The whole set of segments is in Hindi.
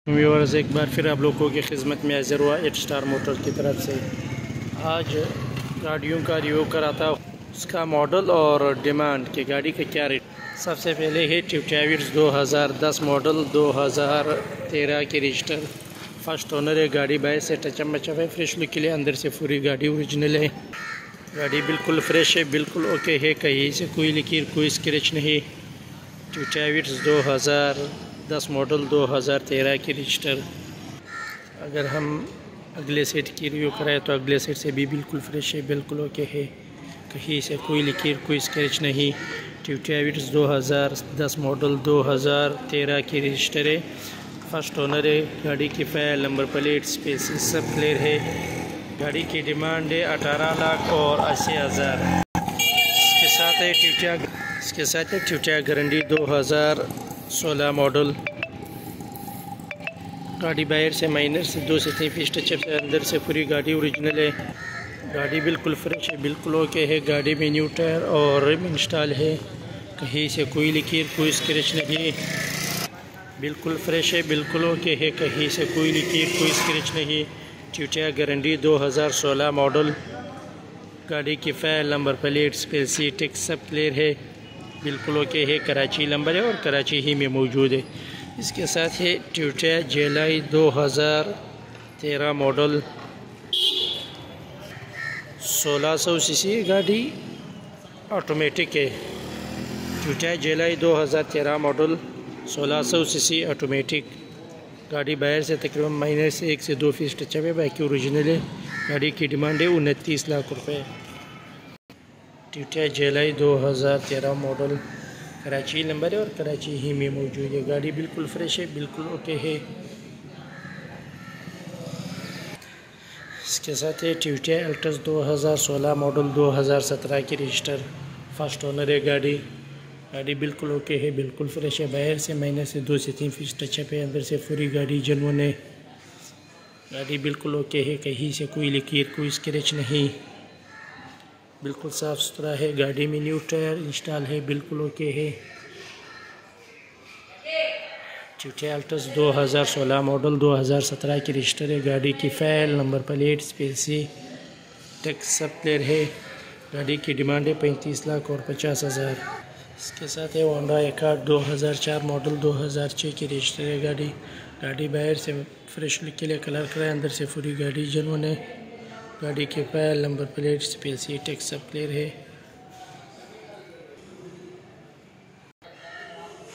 व्यूअर्स, एक बार फिर आप लोगों की खिदमत में हाजिर हुआ 8 स्टार मोटर की तरफ से। आज गाड़ियों का रिव्यू कराता हूँ, उसका मॉडल और डिमांड कि गाड़ी का क्या रेट। सबसे पहले है ट्यूटाविट्स 2010 मॉडल 2013 के रजिस्टर, फर्स्ट ओनर है। गाड़ी बाहर से टचअप मचअप है, फ्रेश लुक के लिए अंदर से पूरी गाड़ी ओरिजिनल है। गाड़ी बिल्कुल फ्रेश है, बिल्कुल ओके है, कहीं से कोई लकीर कोई स्क्रैच नहीं। ट्यूटाविट्स 2010 मॉडल 2013 की रजिस्टर। अगर हम अगले सेट की रिव्यू कराएं तो अगले सेट से भी बिल्कुल फ्रेश है, बिल्कुल ओके है, कहीं से कोई लकीर कोई स्क्रैच नहीं। ट्यूटाविट्स 2010 मॉडल 2013 की रजिस्टर है, फर्स्ट ओनर है। गाड़ी की फाइल नंबर प्लेट स्पेसिस सब क्लियर है। गाड़ी की डिमांड है 18 लाख और 80,000। इसके साथ है ट्यूटा गारंटी 2016 मॉडल। गाड़ी बाहर से माइनर से 2 से 3 फीट टचअप से, अंदर से पूरी गाड़ी ओरिजिनल है। गाड़ी बिल्कुल फ्रेश है, बिल्कुल ओके है। गाड़ी में न्यू टायर और रिम इंस्टॉल है, कहीं से कोई लकीर कोई स्क्रैच नहीं। बिल्कुल फ्रेश है, बिल्कुल ओके है, कहीं से कोई लकीर कोई स्क्रैच नहीं। ट्यूटा गारंटी 2016 मॉडल। गाड़ी की फाइल नंबर प्लेट स्पेसी टेक्स सब क्लियर है, बिल्कुल ओके है। कराची नंबर है और कराची ही में मौजूद है। इसके साथ है ट्यूटा जेलाई 2013 मॉडल 1600 सीसी गाड़ी ऑटोमेटिक है। ट्यूटा जेलाई 2013 मॉडल 1600 सीसी ऑटोमेटिक। गाड़ी बाहर से तकरीबन माइनर से 1 से 2 फीट टचअप है, बाकी ओरिजिनल है। गाड़ी की डिमांड है 29 लाख रुपए। ट्यूटा जेलाई 2013 मॉडल कराची नंबर है और कराची ही में मौजूद है। गाड़ी बिल्कुल फ्रेश है, बिल्कुल ओके है। इसके साथ है ट्यूटा एल्टस 2016 मॉडल 2017 की रजिस्टर, फर्स्ट ओनर है। गाड़ी बिल्कुल ओके है, बिल्कुल फ्रेश है। बाहर से माइनर से 2 से 3 फीट टचअप है, अंदर से पूरी गाड़ी जेन्युइन है। गाड़ी बिल्कुल ओके है, कहीं से कोई लकीर कोई स्क्रैच नहीं, बिल्कुल साफ़ सुथरा है। गाड़ी में न्यू टायर इंस्टॉल है, बिल्कुल ओके है। ट्यूटा एल्टस 2016 मॉडल 2017 की रजिस्टर है। गाड़ी की फाइल नंबर प्लेट स्पेसी टेक्स सब क्लियर है। गाड़ी की डिमांड है 35 लाख और 50,000। इसके साथ है होंडा एकार्ड 2004 मॉडल 2006 की रजिस्टर है। गाड़ी बाहर से फ्रेश लुक के लिए कलर कराए, अंदर से पूरी गाड़ी जेन्युइन है। गाड़ी के फाइल नंबर प्लेट स्पेसी टेक्स सब क्लियर है।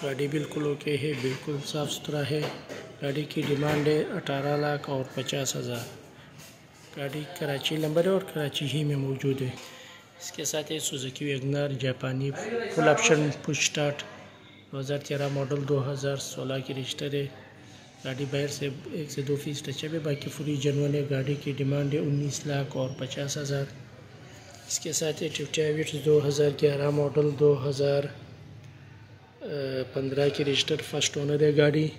गाड़ी बिल्कुल ओके है, बिल्कुल साफ़ सुथरा है। गाड़ी की डिमांड है 18 लाख और 50,000। गाड़ी कराची नंबर है और कराची ही में मौजूद है। इसके साथ है सुजुकी वैगनर जापानी full option push start 2013 model 2016 की रजिस्टर है। गाड़ी बाहर से 1 से 2 फीट टचअप है, बाकी पूरी जेन्युइन है। गाड़ी की डिमांड है 19 लाख और 50,000। इसके साथ है ट्यूटाविट्स 2011 मॉडल 2015 की रजिस्टर, फर्स्ट ओनर है। गाड़ी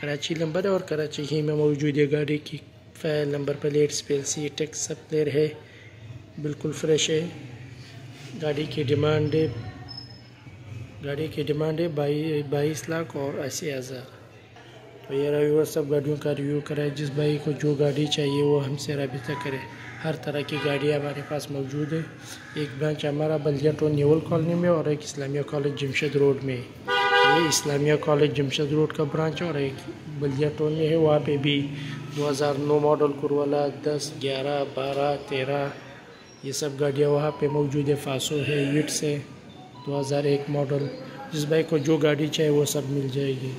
कराची नंबर है और कराची ही में मौजूद है। गाड़ी की फाइल नंबर प्लेट स्पेसी टेक्स सब क्लियर है, बिल्कुल फ्रेश है। गाड़ी की डिमांड है 22 लाख और 80,000। तो ये व्यूअर सब गाड़ियों का रिव्यू कराए। जिस भाई को जो गाड़ी चाहिए वो हमसे रब्ता करें। हर तरह की गाड़ियाँ हमारे पास मौजूद है। एक ब्रांच हमारा बल्दिया टोन न्यूल कॉलोनी में और एक इस्लामिया कॉलेज जमशेद रोड में। ये इस्लामिया कॉलेज जमशेद रोड का ब्रांच और एक बल्दिया टोन में है। वहाँ पे भी 2009 मॉडल कुरवाला 10, 11, 12, 13 ये सब गाड़ियाँ वहाँ पे मौजूद है। फासो है, विट्स है 2001 मॉडल। जिस भाई को जो गाड़ी चाहिए वो सब मिल जाएगी।